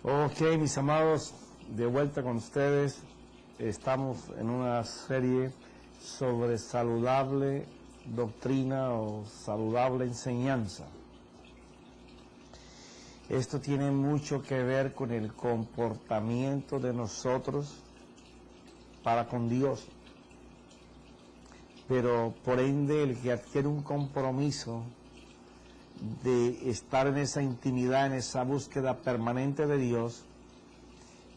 Ok, mis amados, de vuelta con ustedes. Estamos en una serie sobre saludable doctrina o saludable enseñanza. Esto tiene mucho que ver con el comportamiento de nosotros para con Dios. Pero por ende, el que adquiere un compromiso de estar en esa intimidad, en esa búsqueda permanente de Dios,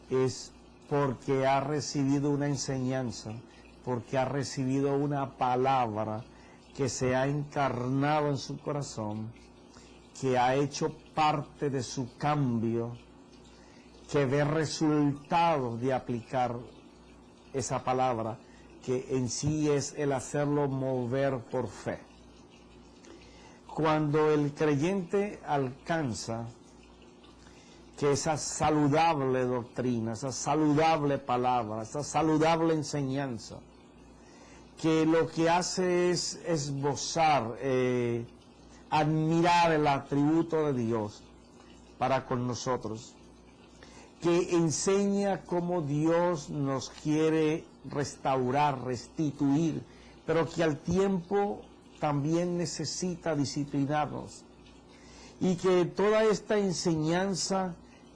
es porque ha recibido una enseñanza, porque ha recibido una palabra que se ha encarnado en su corazón, que ha hecho parte de su cambio, que ve resultados de aplicar esa palabra, que en sí es el hacerlo mover por fe. Cuando el creyente alcanza que esa saludable doctrina, esa saludable palabra, esa saludable enseñanza, que lo que hace es esbozar, admirar el atributo de Dios para con nosotros, que enseña cómo Dios nos quiere restaurar, restituir, pero que al tiempo también necesita disciplinarnos, y que toda esta enseñanza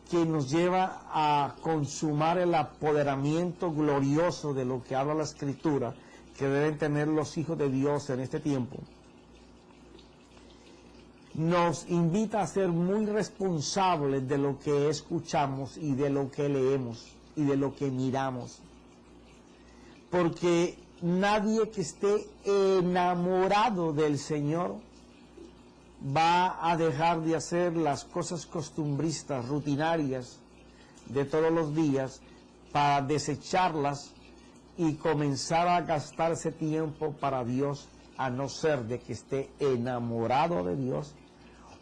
que nos lleva a consumar el apoderamiento glorioso de lo que habla la Escritura, que deben tener los hijos de Dios en este tiempo, nos invita a ser muy responsables de lo que escuchamos y de lo que leemos y de lo que miramos, porque nadie que esté enamorado del Señor va a dejar de hacer las cosas costumbristas, rutinarias de todos los días, para desecharlas y comenzar a gastarse tiempo para Dios, a no ser de que esté enamorado de Dios,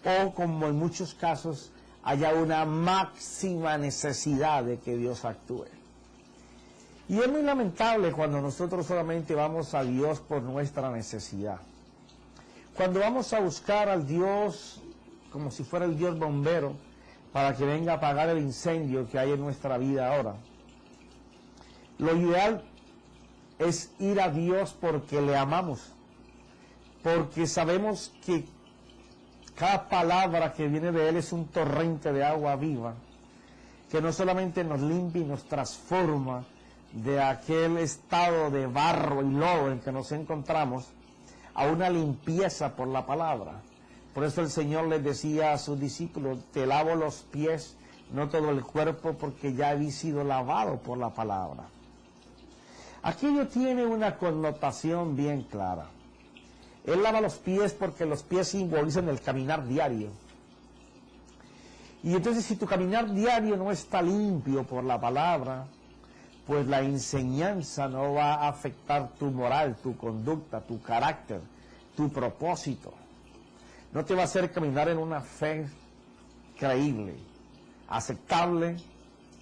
o como en muchos casos haya una máxima necesidad de que Dios actúe. Y es muy lamentable cuando nosotros solamente vamos a Dios por nuestra necesidad. Cuando vamos a buscar al Dios como si fuera el Dios bombero para que venga a apagar el incendio que hay en nuestra vida ahora. Lo ideal es ir a Dios porque le amamos, porque sabemos que cada palabra que viene de Él es un torrente de agua viva, que no solamente nos limpia y nos transforma de aquel estado de barro y lodo en que nos encontramos, a una limpieza por la palabra. Por eso el Señor les decía a sus discípulos: te lavo los pies, no todo el cuerpo, porque ya habéis sido lavado por la palabra. Aquello tiene una connotación bien clara. Él lava los pies porque los pies simbolizan el caminar diario. Y entonces, si tu caminar diario no está limpio por la palabra, pues la enseñanza no va a afectar tu moral, tu conducta, tu carácter, tu propósito. No te va a hacer caminar en una fe creíble, aceptable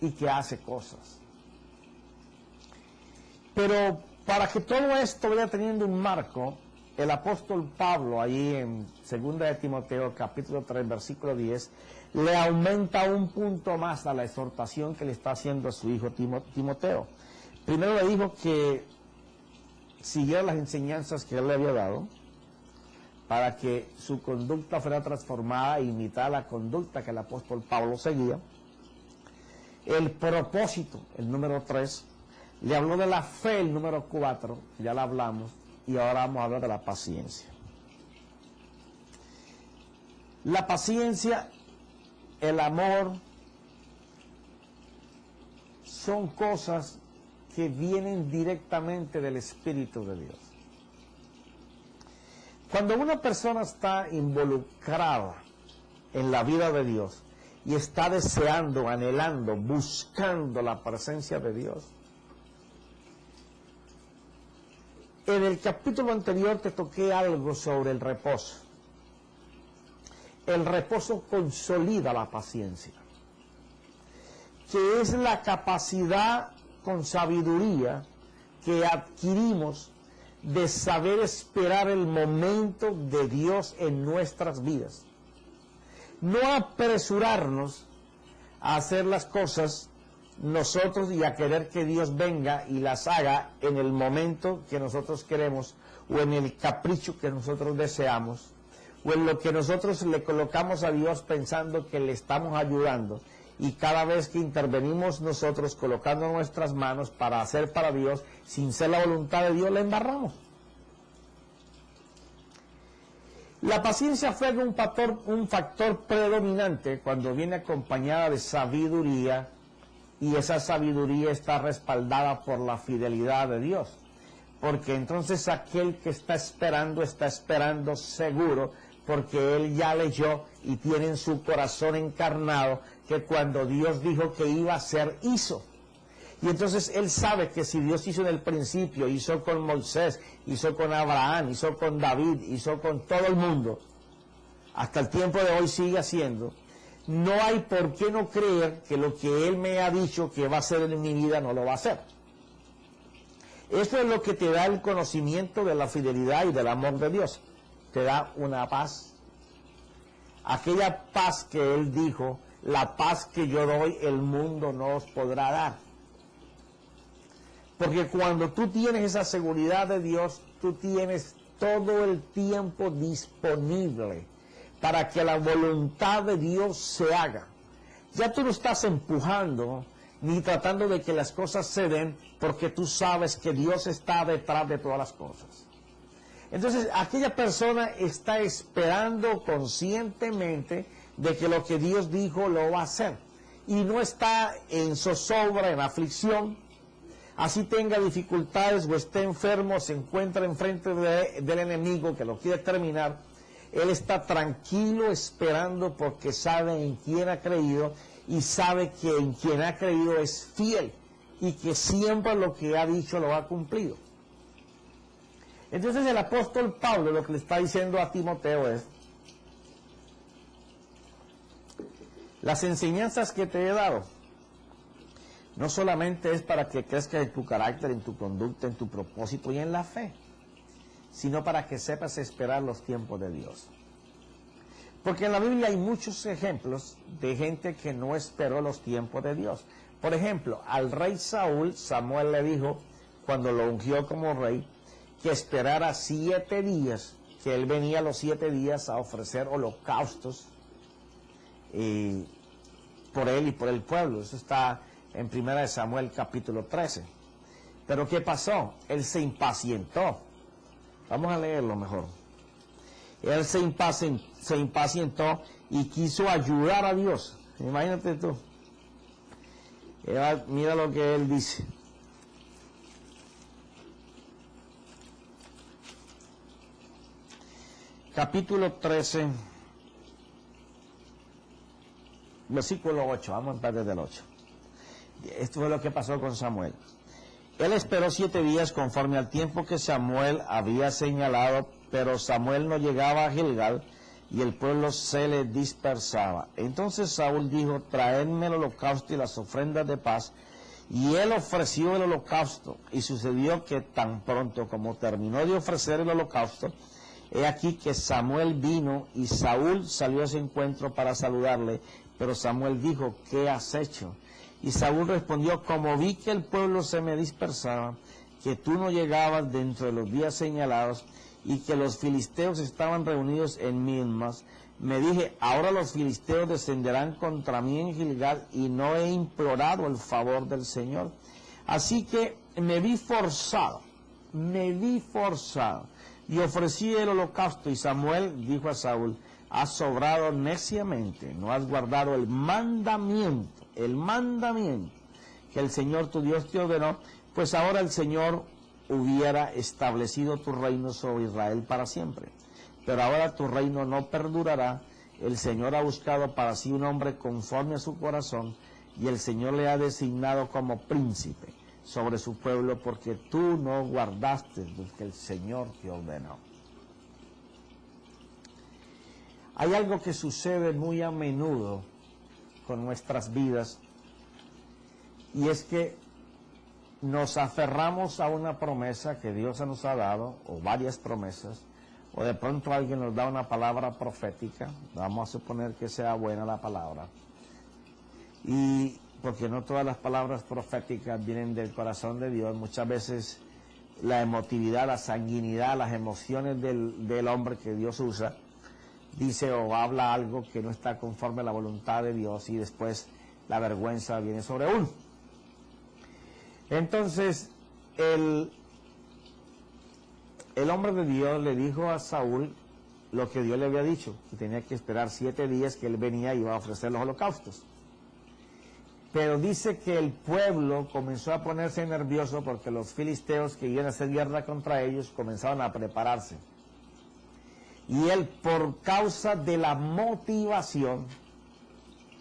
y que hace cosas. Pero para que todo esto vaya teniendo un marco, el apóstol Pablo, allí en 2 de Timoteo, capítulo 3, versículo 10, le aumenta un punto más a la exhortación que le está haciendo a su hijo Timoteo. Primero le dijo que siguiera las enseñanzas que él le había dado, para que su conducta fuera transformada e imitara la conducta que el apóstol Pablo seguía. El propósito, el número 3, le habló de la fe, el número 4, ya la hablamos, y ahora vamos a hablar de la paciencia. La paciencia, el amor, son cosas que vienen directamente del Espíritu de Dios. Cuando una persona está involucrada en la vida de Dios y está deseando, anhelando, buscando la presencia de Dios, en el capítulo anterior te toqué algo sobre el reposo. El reposo consolida la paciencia, que es la capacidad con sabiduría que adquirimos de saber esperar el momento de Dios en nuestras vidas. No apresurarnos a hacer las cosas nosotros y a querer que Dios venga y las haga en el momento que nosotros queremos o en el capricho que nosotros deseamos o en lo que nosotros le colocamos a Dios pensando que le estamos ayudando, y cada vez que intervenimos nosotros colocando nuestras manos para hacer para Dios sin ser la voluntad de Dios, la embarramos. La paciencia fue un factor predominante cuando viene acompañada de sabiduría, y esa sabiduría está respaldada por la fidelidad de Dios, porque entonces aquel que está esperando seguro, porque él ya leyó y tiene en su corazón encarnado que cuando Dios dijo que iba a hacer, hizo. Y entonces él sabe que si Dios hizo en el principio, hizo con Moisés, hizo con Abraham, hizo con David, hizo con todo el mundo, hasta el tiempo de hoy sigue haciendo, no hay por qué no creer que lo que él me ha dicho que va a hacer en mi vida no lo va a hacer. Eso es lo que te da el conocimiento de la fidelidad y del amor de Dios. Te da una paz. Aquella paz que él dijo, la paz que yo doy, el mundo no os podrá dar. Porque cuando tú tienes esa seguridad de Dios, tú tienes todo el tiempo disponible para que la voluntad de Dios se haga. Ya tú no estás empujando ni tratando de que las cosas se den, porque tú sabes que Dios está detrás de todas las cosas. Entonces, aquella persona está esperando conscientemente de que lo que Dios dijo lo va a hacer. Y no está en zozobra, en aflicción. Así tenga dificultades o esté enfermo, se encuentra enfrente del enemigo que lo quiere terminar. Él está tranquilo esperando porque sabe en quién ha creído y sabe que en quien ha creído es fiel y que siempre lo que ha dicho lo ha cumplido. Entonces el apóstol Pablo lo que le está diciendo a Timoteo es: las enseñanzas que te he dado no solamente es para que crezcas en tu carácter, en tu conducta, en tu propósito y en la fe, sino para que sepas esperar los tiempos de Dios. Porque en la Biblia hay muchos ejemplos de gente que no esperó los tiempos de Dios. Por ejemplo, al rey Saúl, Samuel le dijo, cuando lo ungió como rey, que esperara 7 días, que él venía los 7 días a ofrecer holocaustos por él y por el pueblo. Eso está en 1 Samuel capítulo 13. Pero ¿qué pasó? Él se impacientó. Vamos a leerlo mejor. Él se impacientó y quiso ayudar a Dios. Imagínate tú. Mira lo que él dice. Capítulo 13, versículo 8. Vamos a empezar desde el 8. Esto fue lo que pasó con Samuel. Él esperó 7 días conforme al tiempo que Samuel había señalado, pero Samuel no llegaba a Gilgal y el pueblo se le dispersaba. Entonces Saúl dijo: traedme el holocausto y las ofrendas de paz. Y él ofreció el holocausto, y sucedió que tan pronto como terminó de ofrecer el holocausto, he aquí que Samuel vino y Saúl salió a ese encuentro para saludarle, pero Samuel dijo: ¿qué has hecho? Y Saúl respondió: como vi que el pueblo se me dispersaba, que tú no llegabas dentro de los días señalados y que los filisteos estaban reunidos en Mismas, me dije: ahora los filisteos descenderán contra mí en Gilgal y no he implorado el favor del Señor. Así que me vi forzado y ofrecí el holocausto. Y Samuel dijo a Saúl: has sobrado neciamente, no has guardado el mandamiento que el Señor tu Dios te ordenó, pues ahora el Señor hubiera establecido tu reino sobre Israel para siempre. Pero ahora tu reino no perdurará. El Señor ha buscado para sí un hombre conforme a su corazón, y el Señor le ha designado como príncipe sobre su pueblo, porque tú no guardaste lo que el Señor te ordenó. Hay algo que sucede muy a menudo con nuestras vidas, y es que nos aferramos a una promesa que Dios nos ha dado, o varias promesas, o de pronto alguien nos da una palabra profética, vamos a suponer que sea buena la palabra, y porque no todas las palabras proféticas vienen del corazón de Dios. Muchas veces la emotividad, la sanguinidad, las emociones del hombre que Dios usa, dice o habla algo que no está conforme a la voluntad de Dios, y después la vergüenza viene sobre uno. Entonces el hombre de Dios le dijo a Saúl lo que Dios le había dicho, que tenía que esperar 7 días que él venía y iba a ofrecer los holocaustos. Pero dice que el pueblo comenzó a ponerse nervioso porque los filisteos que iban a hacer guerra contra ellos comenzaban a prepararse. Y él, por causa de la motivación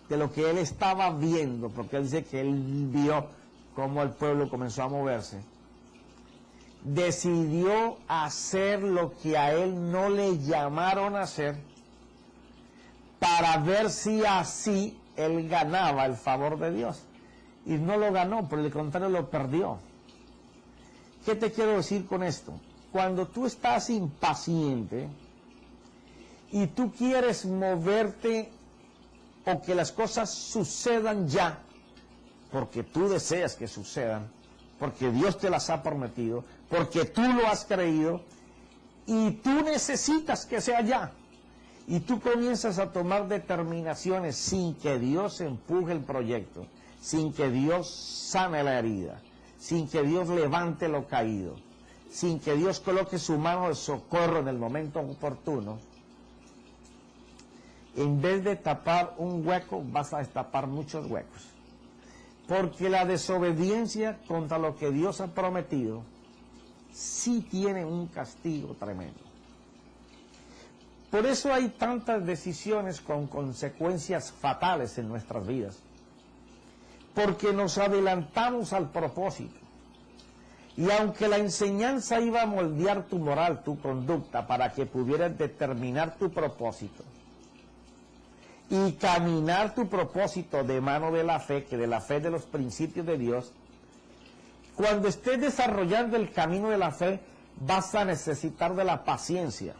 de lo que él estaba viendo, porque él dice que él vio cómo el pueblo comenzó a moverse, decidió hacer lo que a él no le llamaron a hacer, para ver si así él ganaba el favor de Dios. Y no lo ganó, por el contrario lo perdió. ¿Qué te quiero decir con esto? Cuando tú estás impaciente y tú quieres moverte o que las cosas sucedan ya, porque tú deseas que sucedan, porque Dios te las ha prometido, porque tú lo has creído, y tú necesitas que sea ya, y tú comienzas a tomar determinaciones sin que Dios empuje el proyecto, sin que Dios sane la herida, sin que Dios levante lo caído, sin que Dios coloque su mano de socorro en el momento oportuno, en vez de tapar un hueco, vas a destapar muchos huecos. Porque la desobediencia contra lo que Dios ha prometido sí tiene un castigo tremendo. Por eso hay tantas decisiones con consecuencias fatales en nuestras vidas. Porque nos adelantamos al propósito. Y aunque la enseñanza iba a moldear tu moral, tu conducta, para que pudieras determinar tu propósito y caminar tu propósito de mano de la fe, que de la fe de los principios de Dios, cuando estés desarrollando el camino de la fe, vas a necesitar de la paciencia.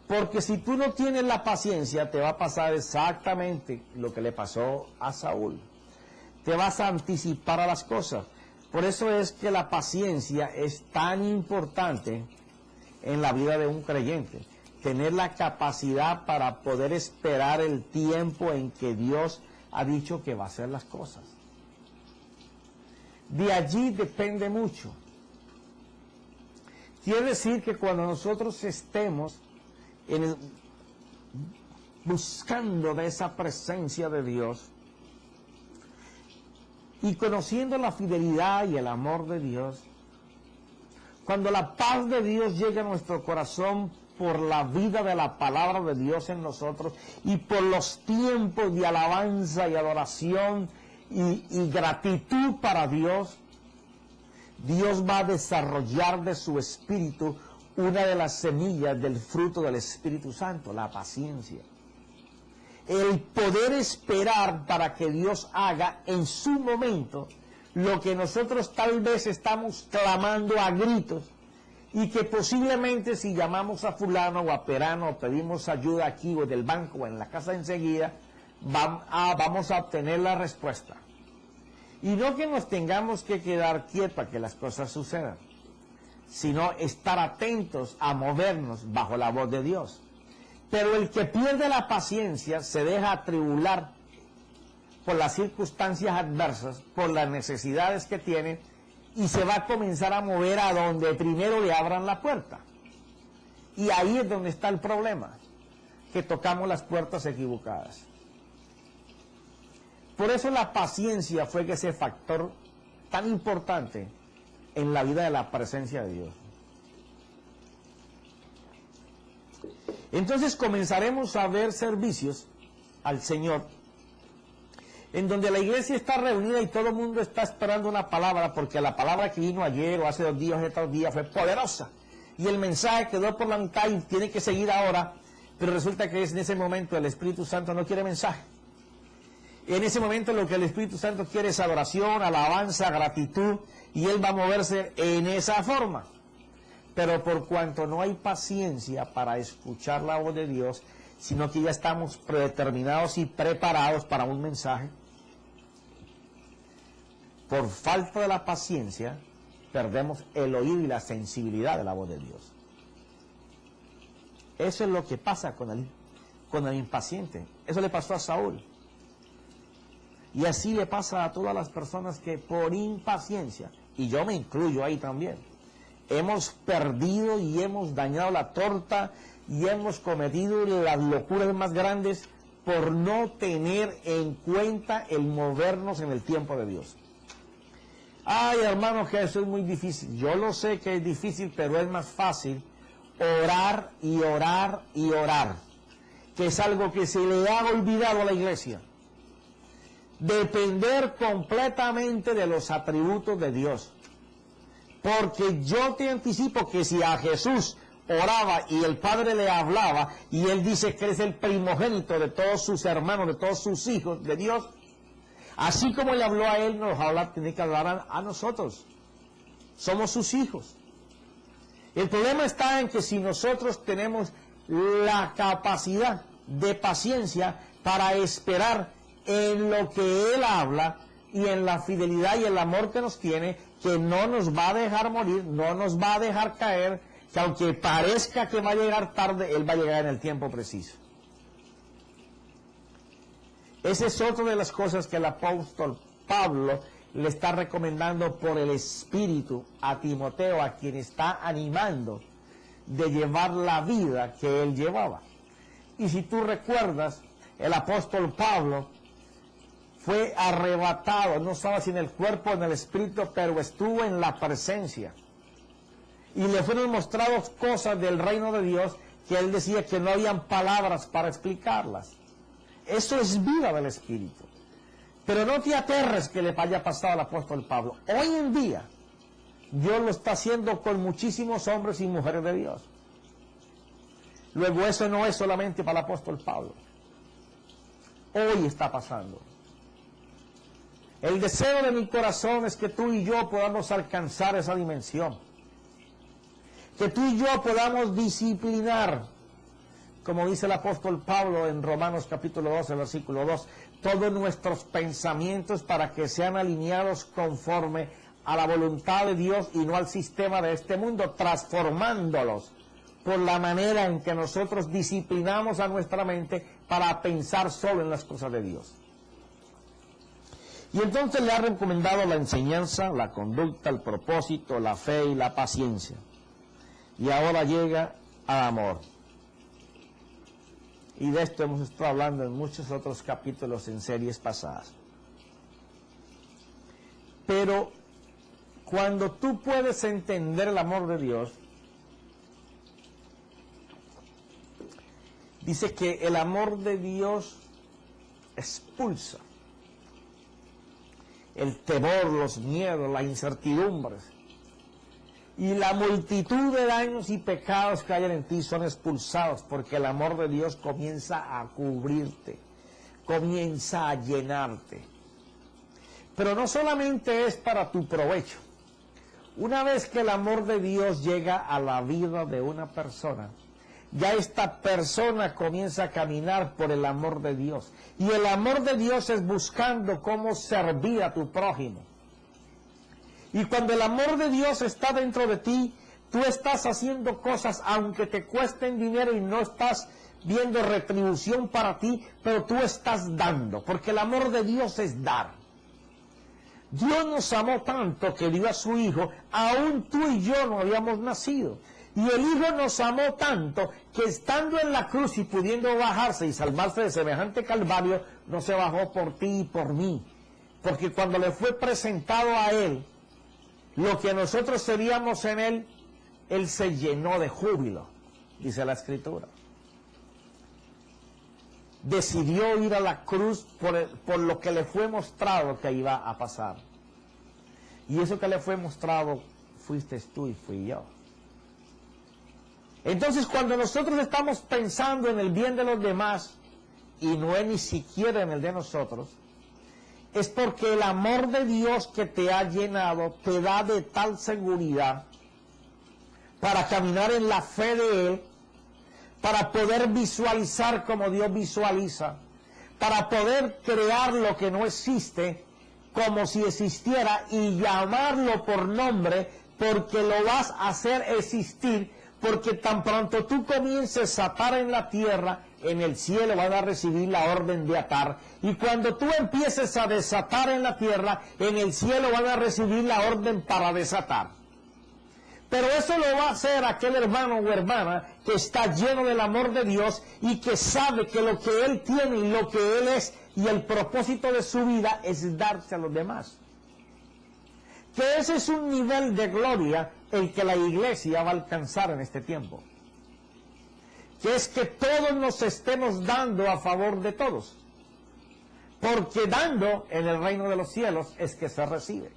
Porque si tú no tienes la paciencia, te va a pasar exactamente lo que le pasó a Saúl. Te vas a anticipar a las cosas. Por eso es que la paciencia es tan importante en la vida de un creyente. Tener la capacidad para poder esperar el tiempo en que Dios ha dicho que va a hacer las cosas. De allí depende mucho. Quiere decir que cuando nosotros estemos buscando de esa presencia de Dios y conociendo la fidelidad y el amor de Dios, cuando la paz de Dios llegue a nuestro corazón por la vida de la palabra de Dios en nosotros y por los tiempos de alabanza y adoración y gratitud para Dios, Dios va a desarrollar de su espíritu una de las semillas del fruto del Espíritu Santo, la paciencia. El poder esperar para que Dios haga en su momento lo que nosotros tal vez estamos clamando a gritos, y que posiblemente si llamamos a fulano o a perano o pedimos ayuda aquí o del banco o en la casa enseguida, vamos a obtener la respuesta. Y no que nos tengamos que quedar quietos a que las cosas sucedan, sino estar atentos a movernos bajo la voz de Dios. Pero el que pierde la paciencia se deja atribular por las circunstancias adversas, por las necesidades que tiene, y se va a comenzar a mover a donde primero le abran la puerta. Y ahí es donde está el problema, que tocamos las puertas equivocadas. Por eso la paciencia fue ese factor tan importante en la vida de la presencia de Dios. Entonces comenzaremos a ver servicios al Señor, en donde la iglesia está reunida y todo el mundo está esperando una palabra, porque la palabra que vino ayer o hace 2 días o estos días fue poderosa, y el mensaje quedó por la mitad y tiene que seguir ahora, pero resulta que en ese momento el Espíritu Santo no quiere mensaje. En ese momento lo que el Espíritu Santo quiere es adoración, alabanza, gratitud, y Él va a moverse en esa forma. Pero por cuanto no hay paciencia para escuchar la voz de Dios, sino que ya estamos predeterminados y preparados para un mensaje, por falta de la paciencia, perdemos el oído y la sensibilidad de la voz de Dios. Eso es lo que pasa con el impaciente. Eso le pasó a Saúl. Y así le pasa a todas las personas que por impaciencia, y yo me incluyo ahí también, hemos perdido y hemos dañado la torta y hemos cometido las locuras más grandes por no tener en cuenta el movernos en el tiempo de Dios. Ay, hermano, que eso es muy difícil. Yo lo sé que es difícil, pero es más fácil orar y orar y orar, que es algo que se le ha olvidado a la iglesia. Depender completamente de los atributos de Dios. Porque yo te anticipo que si a Jesús oraba y el Padre le hablaba y Él dice que es el primogénito de todos sus hermanos, de todos sus hijos, de Dios, así como le habló a Él, tiene que hablar a nosotros. Somos sus hijos. El problema está en que si nosotros tenemos la capacidad de paciencia para esperar en lo que Él habla y en la fidelidad y el amor que nos tiene, que no nos va a dejar morir, no nos va a dejar caer, que aunque parezca que va a llegar tarde, Él va a llegar en el tiempo preciso. Esa es otra de las cosas que el apóstol Pablo le está recomendando por el Espíritu a Timoteo, a quien está animando de llevar la vida que él llevaba. Y si tú recuerdas, el apóstol Pablo fue arrebatado, no estaba sin el cuerpo en el Espíritu, pero estuvo en la presencia. Y le fueron mostradas cosas del reino de Dios que él decía que no habían palabras para explicarlas. Eso es vida del Espíritu. Pero no te aterres que le haya pasado al apóstol Pablo. Hoy en día, Dios lo está haciendo con muchísimos hombres y mujeres de Dios. Luego eso no es solamente para el apóstol Pablo. Hoy está pasando. El deseo de mi corazón es que tú y yo podamos alcanzar esa dimensión. Que tú y yo podamos disciplinar, como dice el apóstol Pablo en Romanos capítulo 12, versículo 2, todos nuestros pensamientos para que sean alineados conforme a la voluntad de Dios y no al sistema de este mundo, transformándolos por la manera en que nosotros disciplinamos a nuestra mente para pensar solo en las cosas de Dios. Y entonces le ha recomendado la enseñanza, la conducta, el propósito, la fe y la paciencia. Y ahora llega al amor. Y de esto hemos estado hablando en muchos otros capítulos en series pasadas. Pero cuando tú puedes entender el amor de Dios, dice que el amor de Dios expulsa el temor, los miedos, las incertidumbres. Y la multitud de daños y pecados que hay en ti son expulsados porque el amor de Dios comienza a cubrirte, comienza a llenarte. Pero no solamente es para tu provecho. Una vez que el amor de Dios llega a la vida de una persona, ya esta persona comienza a caminar por el amor de Dios. Y el amor de Dios es buscando cómo servir a tu prójimo. Y cuando el amor de Dios está dentro de ti, tú estás haciendo cosas aunque te cuesten dinero y no estás viendo retribución para ti, pero tú estás dando, porque el amor de Dios es dar. Dios nos amó tanto que dio a su Hijo, aún tú y yo no habíamos nacido. Y el Hijo nos amó tanto que estando en la cruz y pudiendo bajarse y salvarse de semejante calvario, no se bajó por ti y por mí. Porque cuando le fue presentado a Él, lo que nosotros seríamos en Él, Él se llenó de júbilo, dice la Escritura. Decidió ir a la cruz por lo que le fue mostrado que iba a pasar. Y eso que le fue mostrado, fuiste tú y fui yo. Entonces, cuando nosotros estamos pensando en el bien de los demás, y no es ni siquiera en el de nosotros, es porque el amor de Dios que te ha llenado te da de tal seguridad para caminar en la fe de Él, para poder visualizar como Dios visualiza, para poder crear lo que no existe como si existiera y llamarlo por nombre, porque lo vas a hacer existir, porque tan pronto tú comiences a atar en la tierra, en el cielo van a recibir la orden de atar, y cuando tú empieces a desatar en la tierra, en el cielo van a recibir la orden para desatar. Pero eso lo va a hacer aquel hermano o hermana que está lleno del amor de Dios y que sabe que lo que él tiene y lo que él es y el propósito de su vida es darse a los demás. Que ese es un nivel de gloria el que la iglesia va a alcanzar en este tiempo. Que es que todos nos estemos dando a favor de todos. Porque dando en el reino de los cielos es que se recibe.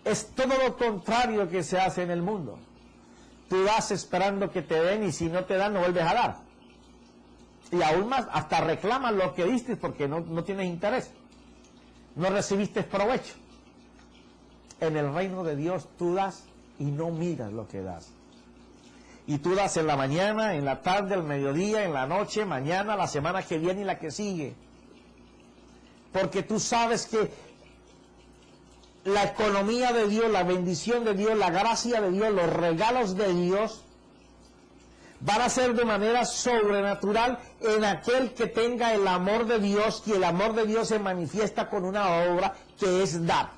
Es todo lo contrario que se hace en el mundo. Tú das esperando que te den y si no te dan no vuelves a dar. Y aún más, hasta reclamas lo que diste porque no tienes interés. No recibiste provecho. En el reino de Dios tú das y no miras lo que das. Y tú das en la mañana, en la tarde, al mediodía, en la noche, mañana, la semana que viene y la que sigue. Porque tú sabes que la economía de Dios, la bendición de Dios, la gracia de Dios, los regalos de Dios van a ser de manera sobrenatural en aquel que tenga el amor de Dios, y el amor de Dios se manifiesta con una obra que es dar.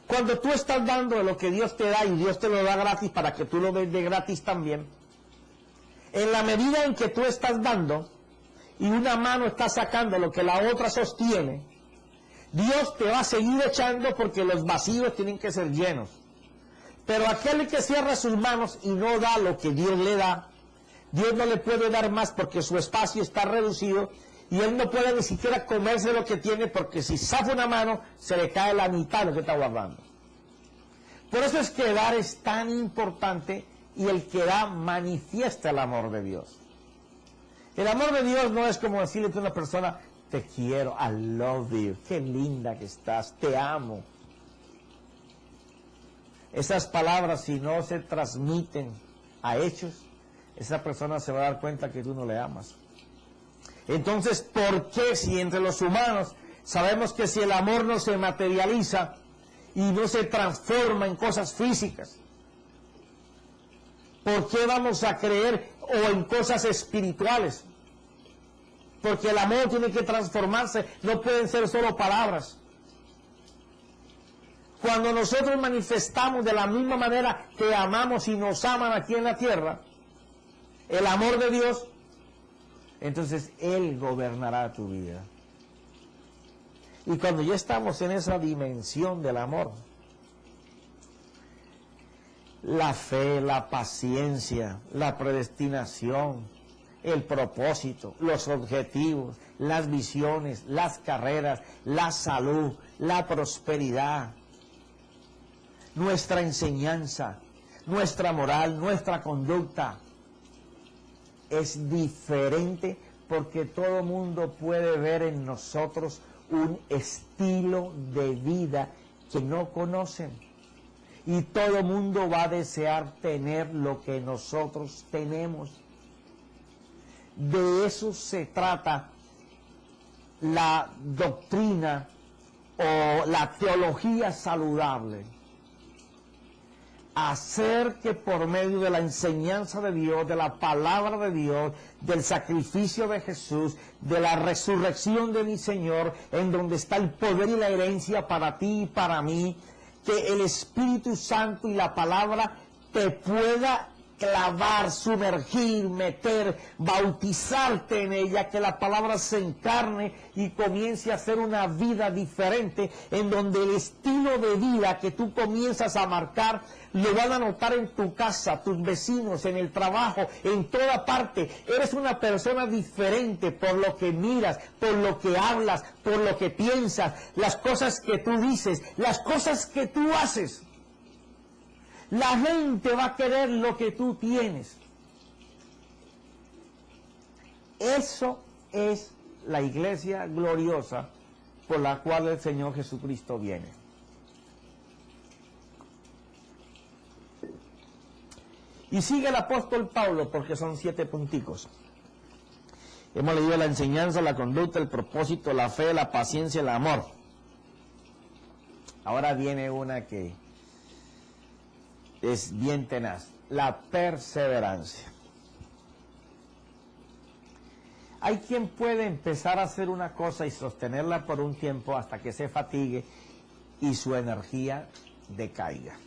Cuando tú estás dando de lo que Dios te da y Dios te lo da gratis para que tú lo des de gratis también, en la medida en que tú estás dando y una mano está sacando lo que la otra sostiene, Dios te va a seguir echando porque los vacíos tienen que ser llenos. Pero aquel que cierra sus manos y no da lo que Dios le da, Dios no le puede dar más porque su espacio está reducido y él no puede ni siquiera comerse lo que tiene porque si zafa una mano se le cae la mitad de lo que está guardando. Por eso es que dar es tan importante y el que da manifiesta el amor de Dios. El amor de Dios no es como decirle a una persona: te quiero, I love you, qué linda que estás, te amo. Esas palabras, si no se transmiten a hechos, esa persona se va a dar cuenta que tú no le amas. Entonces, ¿por qué si entre los humanos sabemos que si el amor no se materializa y no se transforma en cosas físicas, ¿por qué vamos a creer o en cosas espirituales? Porque el amor tiene que transformarse, no pueden ser solo palabras. Cuando nosotros manifestamos de la misma manera que amamos y nos aman aquí en la tierra, el amor de Dios, entonces Él gobernará tu vida. Y cuando ya estamos en esa dimensión del amor, la fe, la paciencia, la predestinación, el propósito, los objetivos, las visiones, las carreras, la salud, la prosperidad, nuestra enseñanza, nuestra moral, nuestra conducta es diferente porque todo mundo puede ver en nosotros un estilo de vida que no conocen y todo mundo va a desear tener lo que nosotros tenemos. De eso se trata la doctrina o la teología saludable. Hacer que por medio de la enseñanza de Dios, de la palabra de Dios, del sacrificio de Jesús, de la resurrección de mi Señor, en donde está el poder y la herencia para ti y para mí, que el Espíritu Santo y la palabra te pueda clavar, sumergir, meter, bautizarte en ella, que la palabra se encarne y comience a hacer una vida diferente, en donde el estilo de vida que tú comienzas a marcar, lo van a notar en tu casa, tus vecinos, en el trabajo, en toda parte. Eres una persona diferente por lo que miras, por lo que hablas, por lo que piensas, las cosas que tú dices, las cosas que tú haces. La gente va a querer lo que tú tienes. Eso es la iglesia gloriosa por la cual el Señor Jesucristo viene. Y sigue el apóstol Pablo, porque son 7 punticos. Hemos leído la enseñanza, la conducta, el propósito, la fe, la paciencia, el amor. Ahora viene una que es bien tenaz, la perseverancia. Hay quien puede empezar a hacer una cosa y sostenerla por un tiempo hasta que se fatigue y su energía decaiga.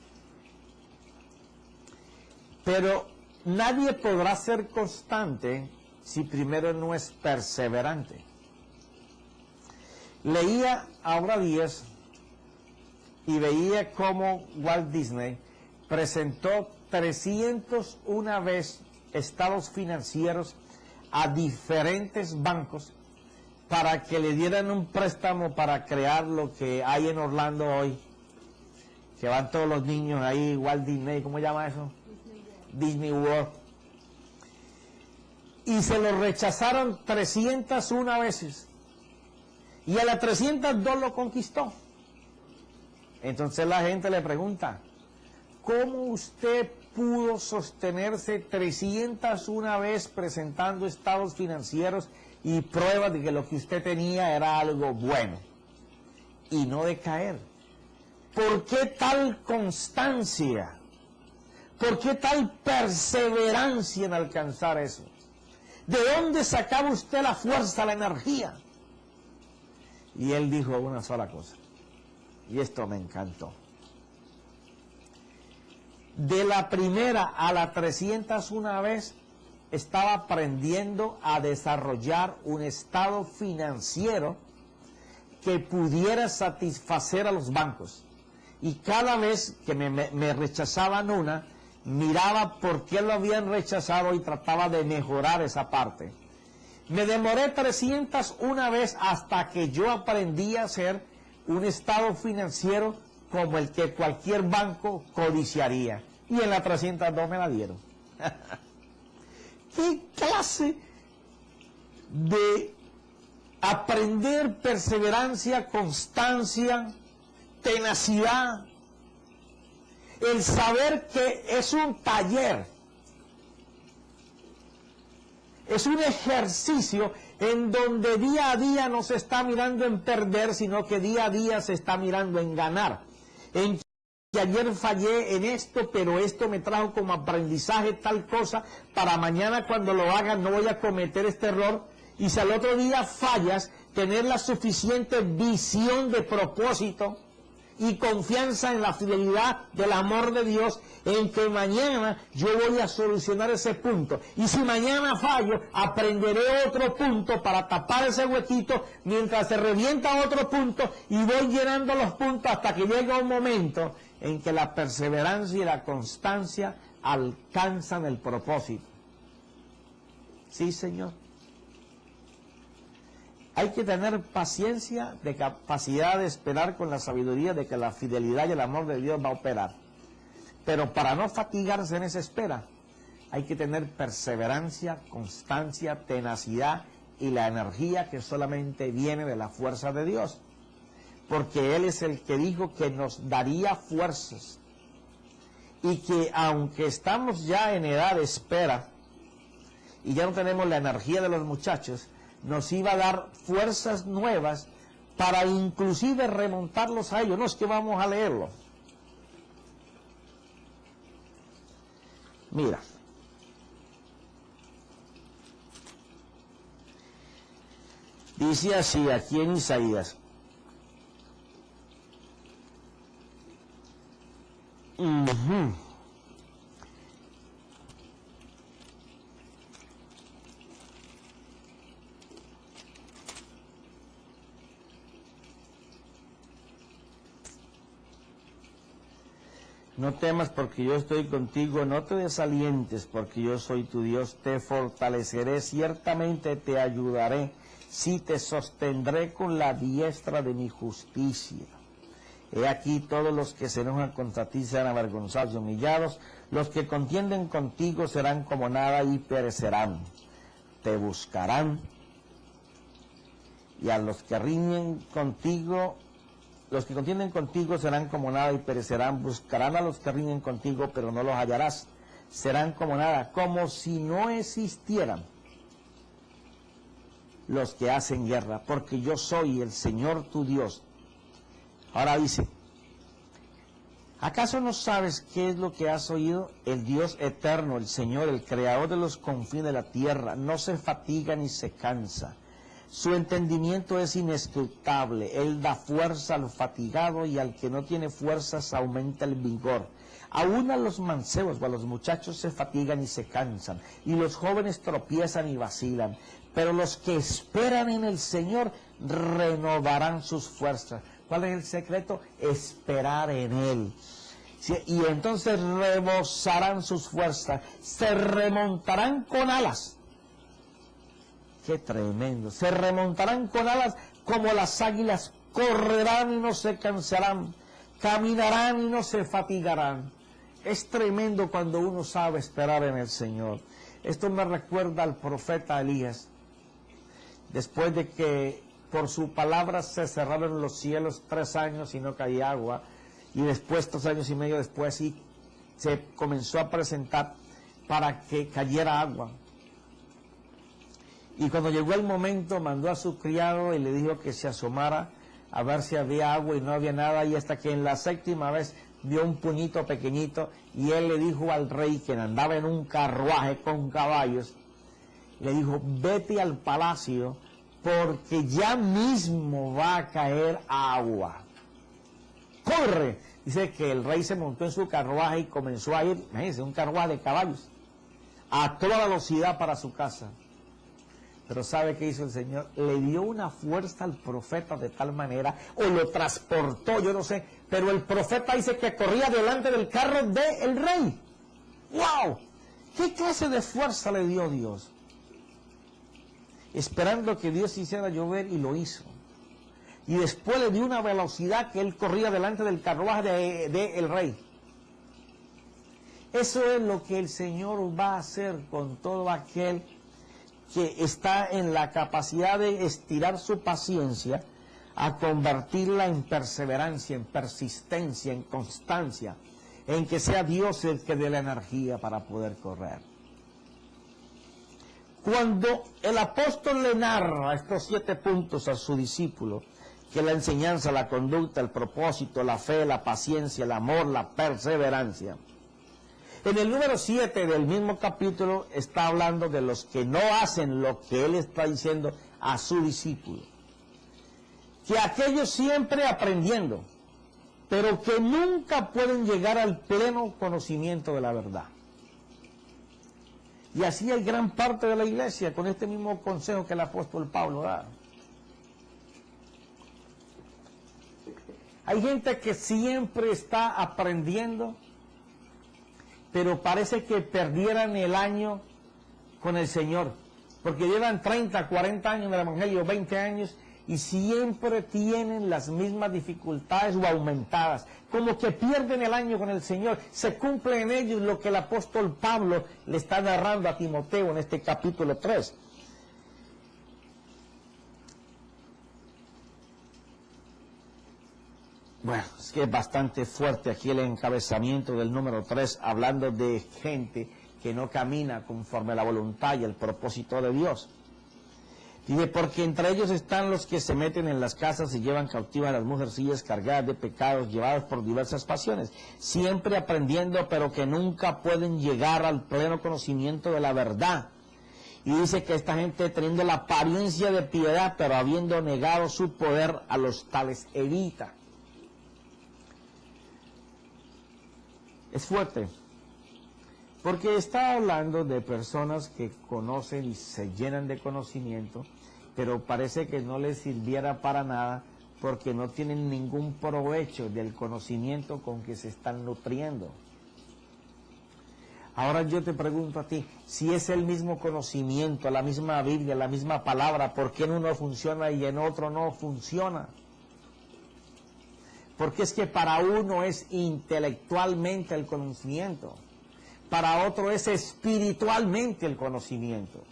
Pero nadie podrá ser constante si primero no es perseverante. Leía ahora días y veía cómo Walt Disney presentó 301 veces estados financieros a diferentes bancos para que le dieran un préstamo para crear lo que hay en Orlando hoy, que van todos los niños ahí, Walt Disney, ¿cómo se llama eso? Disney World. Y se lo rechazaron 301 veces. Y a las 302 lo conquistó. Entonces la gente le pregunta, ¿cómo usted pudo sostenerse 301 veces presentando estados financieros y pruebas de que lo que usted tenía era algo bueno y no decaer? ¿Por qué tal constancia? ¿Por qué tal perseverancia en alcanzar eso? ¿De dónde sacaba usted la fuerza, la energía? Y él dijo una sola cosa, y esto me encantó. De la primera a la 301 vez estaba aprendiendo a desarrollar un estado financiero que pudiera satisfacer a los bancos. Y cada vez que me rechazaban una, miraba por qué lo habían rechazado y trataba de mejorar esa parte. Me demoré 301 veces hasta que yo aprendí a hacer un estado financiero como el que cualquier banco codiciaría. Y en la 302 me la dieron. ¿Qué clase de aprender perseverancia, constancia, tenacidad? El saber que es un taller, es un ejercicio en donde día a día no se está mirando en perder, sino que día a día se está mirando en ganar. En que ayer fallé en esto, pero esto me trajo como aprendizaje tal cosa, para mañana cuando lo haga no voy a cometer este error. Y si al otro día fallas, tener la suficiente visión de propósito y confianza en la fidelidad del amor de Dios, en que mañana yo voy a solucionar ese punto. Y si mañana fallo, aprenderé otro punto para tapar ese huequito, mientras se revienta otro punto, y voy llenando los puntos hasta que llega un momento en que la perseverancia y la constancia alcanzan el propósito. Sí, Señor. Hay que tener paciencia, de capacidad de esperar con la sabiduría de que la fidelidad y el amor de Dios va a operar. Pero para no fatigarse en esa espera, hay que tener perseverancia, constancia, tenacidad y la energía que solamente viene de la fuerza de Dios. Porque Él es el que dijo que nos daría fuerzas. Y que aunque estamos ya en edad de espera y ya no tenemos la energía de los muchachos, nos iba a dar fuerzas nuevas para inclusive remontarlos a ellos. No es que vamos a leerlo. Mira. Dice así aquí en Isaías. No temas porque yo estoy contigo, no te desalientes porque yo soy tu Dios, te fortaleceré, ciertamente te ayudaré, sí te sostendré con la diestra de mi justicia. He aquí todos los que se enojan contra ti serán avergonzados y humillados, los que contienden contigo serán como nada y perecerán. Te buscarán y a los que riñen contigo, los que contienden contigo serán como nada y perecerán, buscarán a los que riñen contigo, pero no los hallarás, serán como nada, como si no existieran. los que hacen guerra, porque yo soy el Señor tu Dios. Ahora dice, ¿acaso no sabes qué es lo que has oído? El Dios eterno, el Señor, el creador de los confines de la tierra, no se fatiga ni se cansa. Su entendimiento es inescrutable. Él da fuerza al fatigado y al que no tiene fuerzas aumenta el vigor. Aún a los mancebos o a los muchachos se fatigan y se cansan, y los jóvenes tropiezan y vacilan. Pero los que esperan en el Señor renovarán sus fuerzas. ¿Cuál es el secreto? Esperar en Él. ¿Sí? Y entonces rebosarán sus fuerzas, se remontarán con alas. ¡Qué tremendo! Se remontarán con alas como las águilas, correrán y no se cansarán, caminarán y no se fatigarán. Es tremendo cuando uno sabe esperar en el Señor. Esto me recuerda al profeta Elías. Después de que por su palabra se cerraron los cielos 3 años y no caía agua, y después 3 años y medio después sí se comenzó a presentar para que cayera agua. Y cuando llegó el momento mandó a su criado y le dijo que se asomara a ver si había agua y no había nada, y hasta que en la 7ª vez vio un puñito pequeñito, y él le dijo al rey, que andaba en un carruaje con caballos, le dijo, vete al palacio porque ya mismo va a caer agua. ¡Corre! Dice que el rey se montó en su carruaje y comenzó a ir, imagínense, un carruaje de caballos, a toda velocidad para su casa. Pero ¿sabe qué hizo el Señor? Le dio una fuerza al profeta de tal manera, o lo transportó, yo no sé, pero el profeta dice que corría delante del carro del rey. ¡Wow! ¿Qué clase de fuerza le dio Dios? Esperando que Dios hiciera llover, y lo hizo. Y después le dio una velocidad que él corría delante del carruaje del rey. Eso es lo que el Señor va a hacer con todo aquel que está en la capacidad de estirar su paciencia a convertirla en perseverancia, en persistencia, en constancia, en que sea Dios el que dé la energía para poder correr. Cuando el apóstol le narra estos 7 puntos a su discípulo, que la enseñanza, la conducta, el propósito, la fe, la paciencia, el amor, la perseverancia, en el número 7 del mismo capítulo está hablando de los que no hacen lo que él está diciendo a su discípulo. Que aquellos siempre aprendiendo, pero que nunca pueden llegar al pleno conocimiento de la verdad. Y así hay gran parte de la iglesia con este mismo consejo que el apóstol Pablo da. Hay gente que siempre está aprendiendo, pero parece que perdieran el año con el Señor, porque llevan 30, 40 años en el Evangelio, 20 años, y siempre tienen las mismas dificultades o aumentadas, como que pierden el año con el Señor. Se cumple en ellos lo que el apóstol Pablo le está narrando a Timoteo en este capítulo 3. Bueno, es que es bastante fuerte aquí el encabezamiento del número 3, hablando de gente que no camina conforme a la voluntad y el propósito de Dios. Dice, porque entre ellos están los que se meten en las casas y llevan cautivas a las mujercillas cargadas de pecados, llevadas por diversas pasiones, siempre aprendiendo, pero que nunca pueden llegar al pleno conocimiento de la verdad. Y dice que esta gente, teniendo la apariencia de piedad, pero habiendo negado su poder, a los tales evita. Es fuerte, porque está hablando de personas que conocen y se llenan de conocimiento, pero parece que no les sirviera para nada, porque no tienen ningún provecho del conocimiento con que se están nutriendo. Ahora yo te pregunto a ti, si es el mismo conocimiento, la misma Biblia, la misma palabra, ¿por qué en uno funciona y en otro no funciona? Porque es que para uno es intelectualmente el conocimiento, para otro es espiritualmente el conocimiento.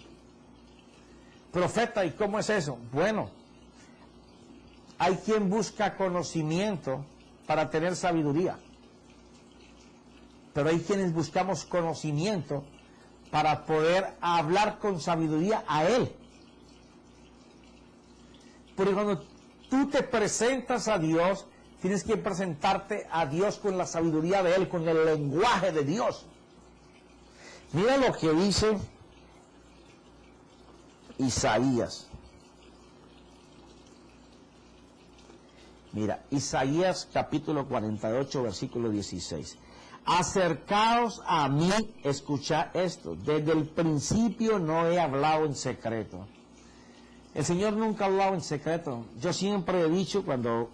Profeta, ¿y cómo es eso? Bueno, hay quien busca conocimiento para tener sabiduría, pero hay quienes buscamos conocimiento para poder hablar con sabiduría a Él. Porque cuando tú te presentas a Dios, tienes que presentarte a Dios con la sabiduría de Él, con el lenguaje de Dios. Mira lo que dice Isaías. Mira, Isaías capítulo 48, versículo 16. Acercaos a mí, escuchad esto. Desde el principio no he hablado en secreto. El Señor nunca ha hablado en secreto. Yo siempre he dicho cuando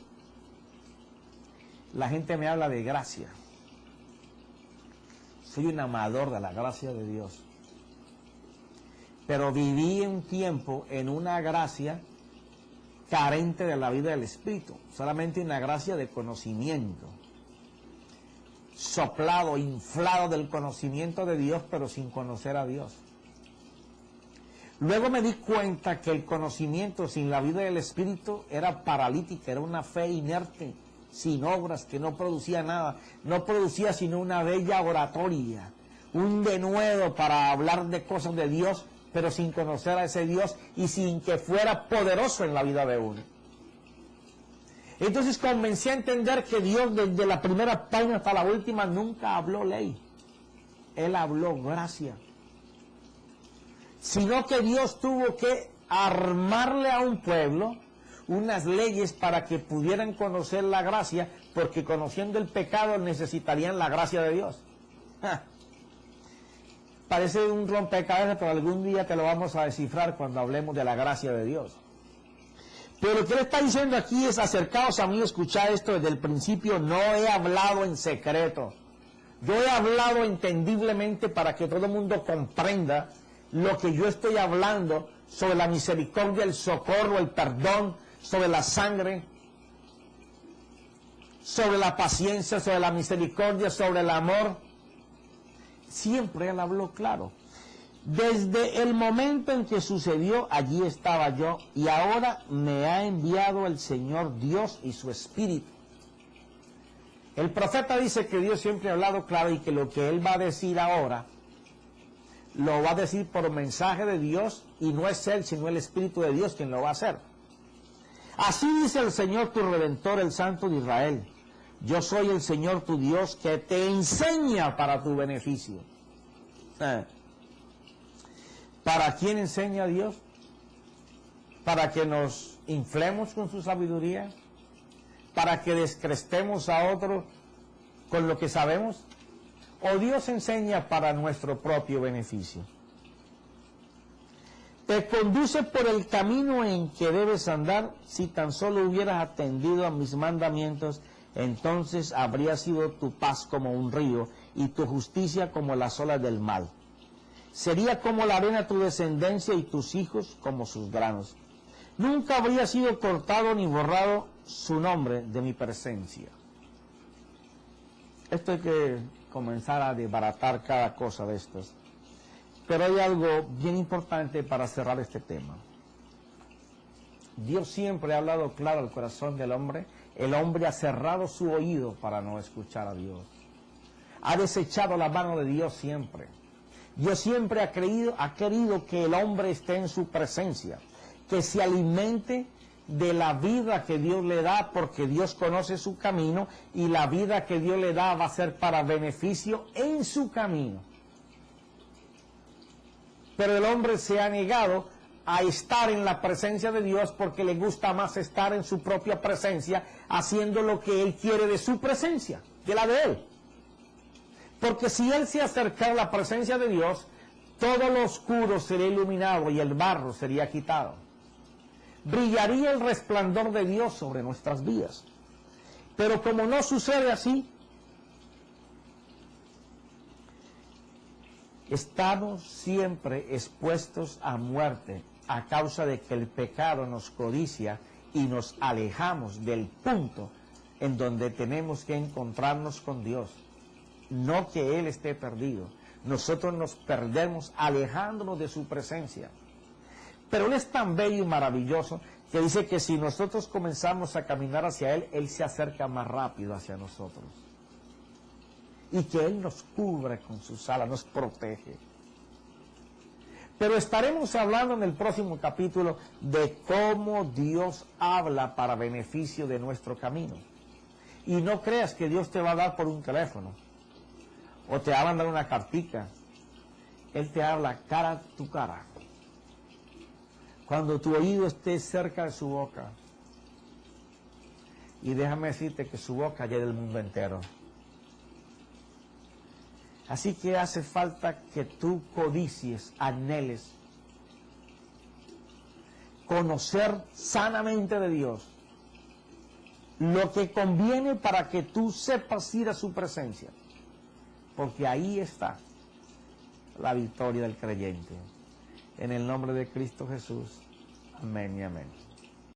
la gente me habla de gracia, soy un amador de la gracia de Dios. Pero viví un tiempo en una gracia carente de la vida del Espíritu, solamente una gracia de conocimiento, soplado, inflado del conocimiento de Dios, pero sin conocer a Dios. Luego me di cuenta que el conocimiento sin la vida del Espíritu era paralítica, era una fe inerte, sin obras, que no producía nada, no producía sino una bella oratoria, un denuedo para hablar de cosas de Dios, pero sin conocer a ese Dios y sin que fuera poderoso en la vida de uno. Entonces comencé a entender que Dios desde la primera página hasta la última nunca habló ley, Él habló gracia. Sino que Dios tuvo que armarle a un pueblo unas leyes para que pudieran conocer la gracia, porque conociendo el pecado necesitarían la gracia de Dios. Parece un rompecabezas, pero algún día te lo vamos a descifrar cuando hablemos de la gracia de Dios. Pero lo que él está diciendo aquí es: acercaos a mí, escuchad esto, desde el principio no he hablado en secreto. Yo he hablado entendiblemente para que todo el mundo comprenda lo que yo estoy hablando sobre la misericordia, el socorro, el perdón, sobre la sangre, sobre la paciencia, sobre la misericordia, sobre el amor. Siempre él habló claro. Desde el momento en que sucedió, allí estaba yo, y ahora me ha enviado el Señor Dios y su Espíritu. El profeta dice que Dios siempre ha hablado claro y que lo que él va a decir ahora lo va a decir por mensaje de Dios, y no es él sino el Espíritu de Dios quien lo va a hacer. Así dice el Señor tu Redentor, el Santo de Israel: yo soy el Señor tu Dios que te enseña para tu beneficio. ¿Para quién enseña a Dios? ¿Para que nos inflemos con su sabiduría? ¿Para que descrestemos a otros con lo que sabemos? ¿O Dios enseña para nuestro propio beneficio? Te conduce por el camino en que debes andar. Si tan solo hubieras atendido a mis mandamientos, entonces habría sido tu paz como un río y tu justicia como las olas del mar. Sería como la arena tu descendencia y tus hijos como sus granos. Nunca habría sido cortado ni borrado su nombre de mi presencia. Esto hay que comenzar a desbaratar cada cosa de estas. Pero hay algo bien importante para cerrar este tema. Dios siempre ha hablado claro al corazón del hombre. El hombre ha cerrado su oído para no escuchar a Dios. Ha desechado la mano de Dios siempre. Dios siempre ha querido que el hombre esté en su presencia, que se alimente de la vida que Dios le da, porque Dios conoce su camino, y la vida que Dios le da va a ser para beneficio en su camino. Pero el hombre se ha negado a estar en la presencia de Dios porque le gusta más estar en su propia presencia, haciendo lo que él quiere de su presencia, de la de él. Porque si él se acercara a la presencia de Dios, todo lo oscuro sería iluminado y el barro sería quitado. Brillaría el resplandor de Dios sobre nuestras vidas. Pero como no sucede así, estamos siempre expuestos a muerte a causa de que el pecado nos codicia y nos alejamos del punto en donde tenemos que encontrarnos con Dios. No que Él esté perdido. Nosotros nos perdemos alejándonos de su presencia. Pero Él es tan bello y maravilloso que dice que si nosotros comenzamos a caminar hacia Él, Él se acerca más rápido hacia nosotros. Y que Él nos cubre con sus alas, nos protege. Pero estaremos hablando en el próximo capítulo de cómo Dios habla para beneficio de nuestro camino. Y no creas que Dios te va a dar por un teléfono o te va a mandar una cartica. Él te habla cara a tu cara. Cuando tu oído esté cerca de su boca. Y déjame decirte que su boca llega del mundo entero. Así que hace falta que tú codicies, anheles, conocer sanamente de Dios lo que conviene para que tú sepas ir a su presencia, porque ahí está la victoria del creyente. En el nombre de Cristo Jesús, amén y amén.